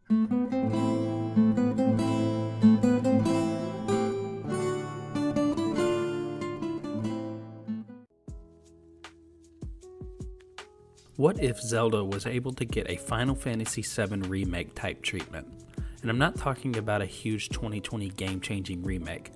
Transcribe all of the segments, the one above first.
What if Zelda was able to get a Final Fantasy VII Remake type treatment? And I'm not talking about a huge 2020 game-changing remake.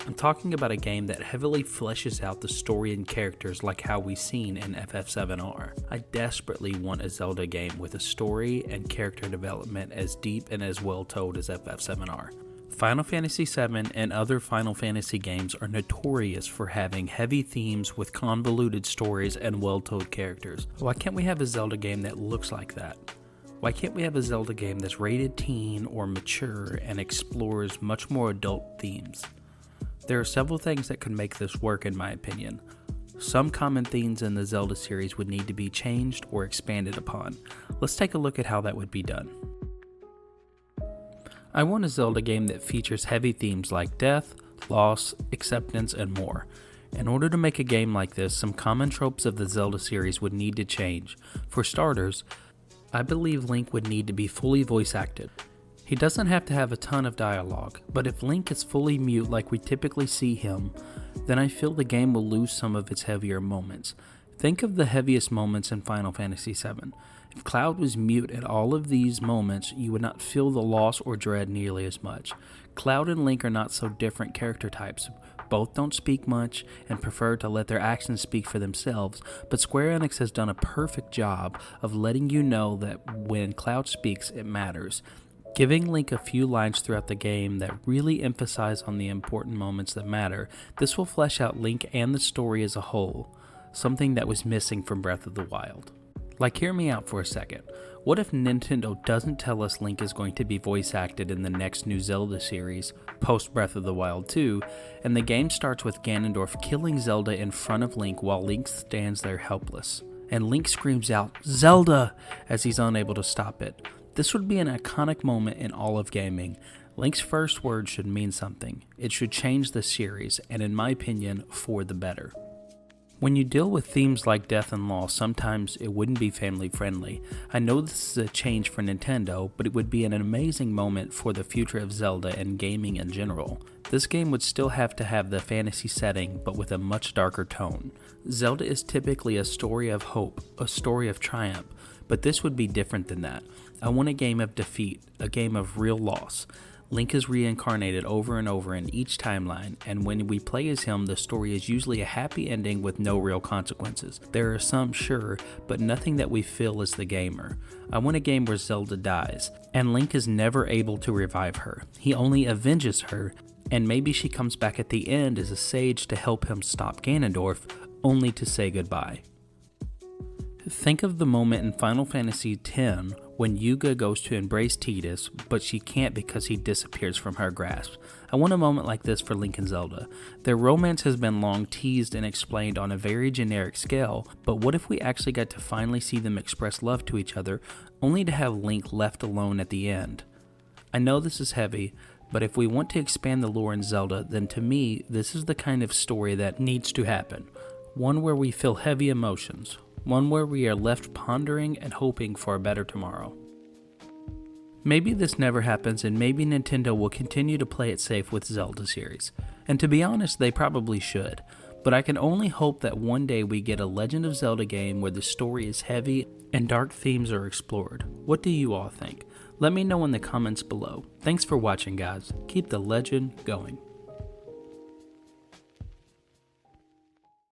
I'm talking about a game that heavily fleshes out the story and characters like how we've seen in FF7R. I desperately want a Zelda game with a story and character development as deep and as well told as FF7R. Final Fantasy VII and other Final Fantasy games are notorious for having heavy themes with convoluted stories and well-told characters. Why can't we have a Zelda game that looks like that? Why can't we have a Zelda game that's rated teen or mature and explores much more adult themes? There are several things that could make this work in my opinion. Some common themes in the Zelda series would need to be changed or expanded upon. Let's take a look at how that would be done. I want a Zelda game that features heavy themes like death, loss, acceptance, and more. In order to make a game like this, some common tropes of the Zelda series would need to change. For starters, I believe Link would need to be fully voice acted. He doesn't have to have a ton of dialogue, but if Link is fully mute like we typically see him, then I feel the game will lose some of its heavier moments. Think of the heaviest moments in Final Fantasy VII. If Cloud was mute at all of these moments, you would not feel the loss or dread nearly as much. Cloud and Link are not so different character types. Both don't speak much and prefer to let their actions speak for themselves, but Square Enix has done a perfect job of letting you know that when Cloud speaks, it matters. Giving Link a few lines throughout the game that really emphasize on the important moments that matter, this will flesh out Link and the story as a whole, something that was missing from Breath of the Wild. Like, hear me out for a second. What if Nintendo doesn't tell us Link is going to be voice acted in the next new Zelda series, post Breath of the Wild 2, and the game starts with Ganondorf killing Zelda in front of Link while Link stands there helpless, and Link screams out, "Zelda!" as he's unable to stop it. This would be an iconic moment in all of gaming. Link's first word should mean something. It should change the series, and in my opinion, for the better. When you deal with themes like death and loss, sometimes it wouldn't be family friendly. I know this is a change for Nintendo, but it would be an amazing moment for the future of Zelda and gaming in general. This game would still have to have the fantasy setting, but with a much darker tone. Zelda is typically a story of hope, a story of triumph, but this would be different than that. I want a game of defeat, a game of real loss. Link is reincarnated over and over in each timeline, and when we play as him, the story is usually a happy ending with no real consequences. There are some, sure, but nothing that we feel as the gamer. I want a game where Zelda dies, and Link is never able to revive her. He only avenges her, and maybe she comes back at the end as a sage to help him stop Ganondorf, only to say goodbye. Think of the moment in Final Fantasy X when Yuga goes to embrace Tidus, but she can't because he disappears from her grasp. I want a moment like this for Link and Zelda. Their romance has been long teased and explained on a very generic scale, but what if we actually got to finally see them express love to each other, only to have Link left alone at the end? I know this is heavy, but if we want to expand the lore in Zelda, then to me, this is the kind of story that needs to happen. One where we feel heavy emotions. One where we are left pondering and hoping for a better tomorrow. Maybe this never happens, and maybe Nintendo will continue to play it safe with Zelda series. And to be honest, they probably should. But I can only hope that one day we get a Legend of Zelda game where the story is heavy and dark themes are explored. What do you all think? Let me know in the comments below. Thanks for watching, guys. Keep the legend going.